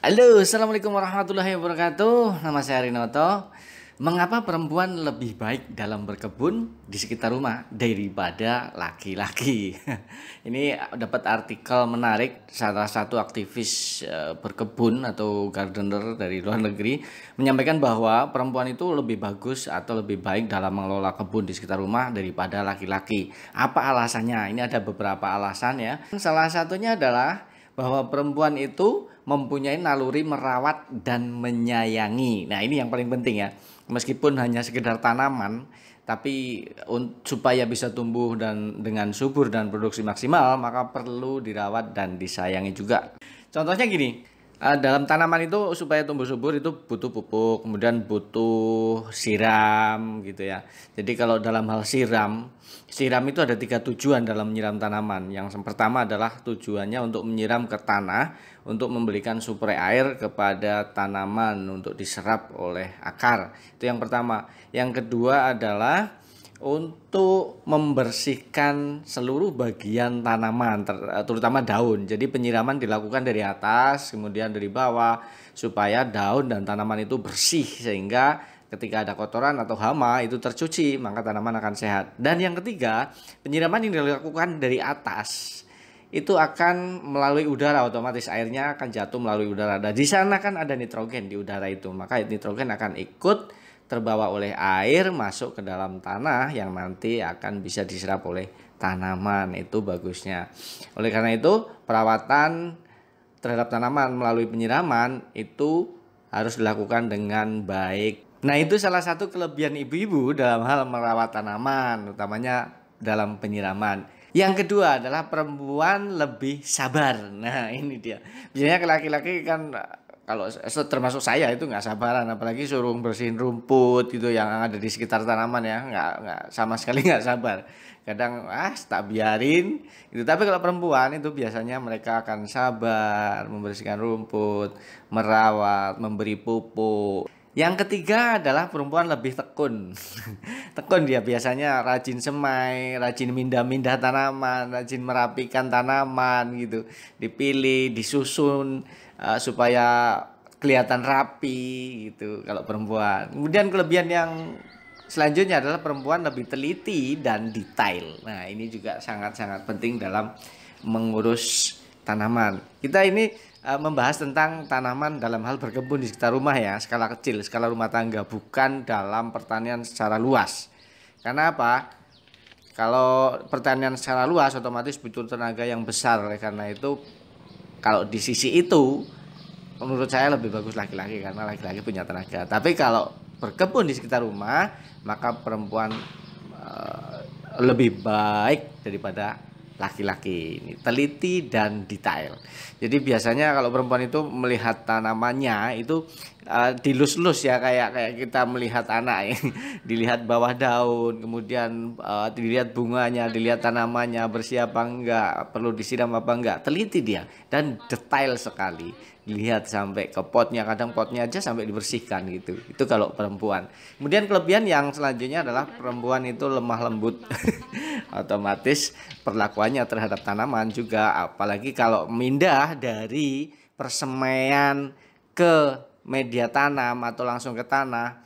Halo, assalamualaikum warahmatullahi wabarakatuh. Nama saya Rinoto. Mengapa perempuan lebih baik dalam berkebun di sekitar rumah daripada laki-laki? Ini dapat artikel menarik. Salah satu aktivis berkebun atau gardener dari luar negeri menyampaikan bahwa perempuan itu lebih bagus atau lebih baik dalam mengelola kebun di sekitar rumah daripada laki-laki. Apa alasannya? Ini ada beberapa alasan ya. Salah satunya adalah bahwa perempuan itu mempunyai naluri merawat dan menyayangi. Nah, ini yang paling penting ya. Meskipun hanya sekedar tanaman, tapi supaya bisa tumbuh dan dengan subur dan produksi maksimal, maka perlu dirawat dan disayangi juga. Contohnya gini, dalam tanaman itu supaya tumbuh subur itu butuh pupuk, kemudian butuh siram gitu ya. Jadi kalau dalam hal siram itu ada 3 tujuan dalam menyiram tanaman. Yang pertama adalah tujuannya untuk menyiram ke tanah, untuk memberikan suplai air kepada tanaman untuk diserap oleh akar. Itu yang pertama. Yang kedua adalah untuk membersihkan seluruh bagian tanaman, terutama daun. Jadi penyiraman dilakukan dari atas, kemudian dari bawah, supaya daun dan tanaman itu bersih, sehingga ketika ada kotoran atau hama itu tercuci, maka tanaman akan sehat. Dan yang ketiga, penyiraman yang dilakukan dari atas itu akan melalui udara, otomatis airnya akan jatuh melalui udara. Dan di sana kan ada nitrogen di udara itu, maka nitrogen akan ikut terbawa oleh air masuk ke dalam tanah yang nanti akan bisa diserap oleh tanaman. Itu bagusnya. Oleh karena itu, perawatan terhadap tanaman melalui penyiraman itu harus dilakukan dengan baik. Nah, itu salah satu kelebihan ibu-ibu dalam hal merawat tanaman, utamanya dalam penyiraman. Yang kedua adalah perempuan lebih sabar. Nah, ini dia. Biasanya laki-laki kan kalau termasuk saya itu nggak sabaran, apalagi suruh bersihin rumput gitu yang ada di sekitar tanaman ya, nggak sama sekali nggak sabar. Kadang tak biarin gitu. Tapi kalau perempuan itu biasanya mereka akan sabar membersihkan rumput, merawat, memberi pupuk. Yang ketiga adalah perempuan lebih tekun. Tekun dia biasanya rajin semai, rajin mindah-mindah tanaman, rajin merapikan tanaman gitu. Dipilih, disusun supaya kelihatan rapi gitu kalau perempuan. Kemudian kelebihan yang selanjutnya adalah perempuan lebih teliti dan detail. Nah, ini juga sangat-sangat penting dalam mengurus tanaman. Kita ini membahas tentang tanaman dalam hal berkebun di sekitar rumah ya, skala kecil, skala rumah tangga, bukan dalam pertanian secara luas. Karena apa? Kalau pertanian secara luas otomatis butuh tenaga yang besar. Oleh karena itu, kalau di sisi itu menurut saya lebih bagus laki-laki karena laki-laki punya tenaga. Tapi kalau berkebun di sekitar rumah, maka perempuan lebih baik daripada laki-laki. Ini teliti dan detail. Jadi biasanya kalau perempuan itu melihat tanamannya itu dilus-lus ya, kayak kita melihat anak ya. Dilihat bawah daun, kemudian dilihat bunganya, dilihat tanamannya bersih apa enggak, perlu disiram apa enggak. Teliti dia dan detail sekali. Dilihat sampai ke potnya, kadang potnya aja sampai dibersihkan gitu. Itu kalau perempuan. Kemudian kelebihan yang selanjutnya adalah perempuan itu lemah lembut. Otomatis perlakuannya terhadap tanaman juga, apalagi kalau mindah dari persemaian ke media tanam atau langsung ke tanah,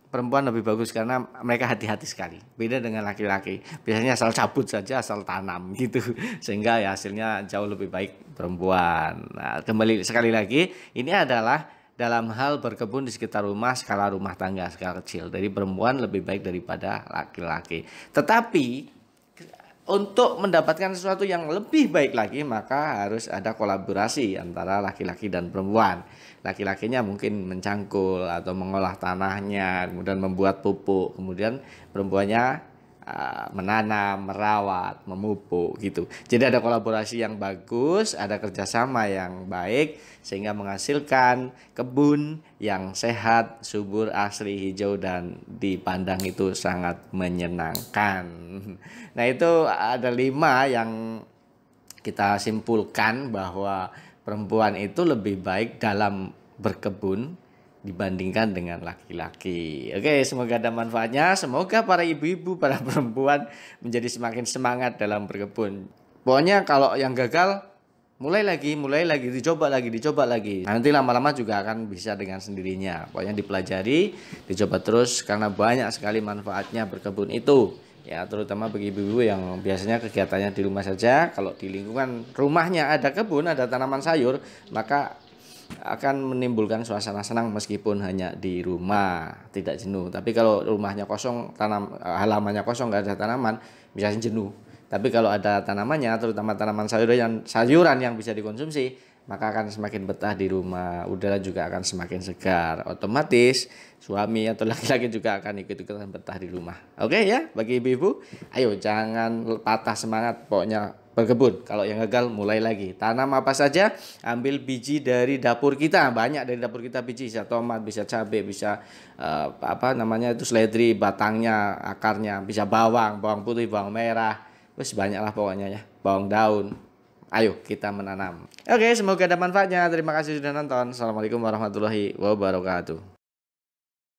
perempuan lebih bagus karena mereka hati-hati sekali. Beda dengan laki-laki, biasanya asal cabut saja, asal tanam gitu, sehingga ya hasilnya jauh lebih baik perempuan. Nah, kembali sekali lagi, ini adalah dalam hal berkebun di sekitar rumah, skala rumah tangga, skala kecil. Dari perempuan lebih baik daripada laki-laki. Tetapi untuk mendapatkan sesuatu yang lebih baik lagi, maka harus ada kolaborasi antara laki-laki dan perempuan. Laki-lakinya mungkin mencangkul atau mengolah tanahnya, kemudian membuat pupuk, kemudian perempuannya menanam, merawat, memupuk gitu. Jadi ada kolaborasi yang bagus, ada kerjasama yang baik, sehingga menghasilkan kebun yang sehat, subur, asri, hijau, dan dipandang itu sangat menyenangkan. Nah, itu ada 5 yang kita simpulkan bahwa perempuan itu lebih baik dalam berkebun dibandingkan dengan laki-laki. Oke, semoga ada manfaatnya. Semoga para ibu-ibu, para perempuan menjadi semakin semangat dalam berkebun. Pokoknya kalau yang gagal mulai lagi, dicoba lagi. Nanti lama-lama juga akan bisa dengan sendirinya. Pokoknya dipelajari, dicoba terus karena banyak sekali manfaatnya berkebun itu. Ya, terutama bagi ibu-ibu yang biasanya kegiatannya di rumah saja. Kalau di lingkungan rumahnya ada kebun, ada tanaman sayur, maka akan menimbulkan suasana senang meskipun hanya di rumah, tidak jenuh. Tapi kalau rumahnya kosong, halamannya kosong, nggak ada tanaman, bisa jenuh. Tapi kalau ada tanamannya, terutama tanaman sayuran yang bisa dikonsumsi, maka akan semakin betah di rumah. Udara juga akan semakin segar. Otomatis suami atau laki-laki juga akan ikut-ikutan betah di rumah. Oke ya, bagi ibu-ibu, ayo jangan patah semangat, pokoknya berkebun. Kalau yang gagal, mulai lagi. Tanam apa saja, ambil biji dari dapur kita. Banyak dari dapur kita biji, bisa tomat, bisa cabai, bisa seledri, batangnya, akarnya, bisa bawang putih, bawang merah. Wes banyak lah pokoknya ya, bawang daun. Ayo kita menanam. Oke, semoga ada manfaatnya. Terima kasih sudah nonton. Assalamualaikum warahmatullahi wabarakatuh.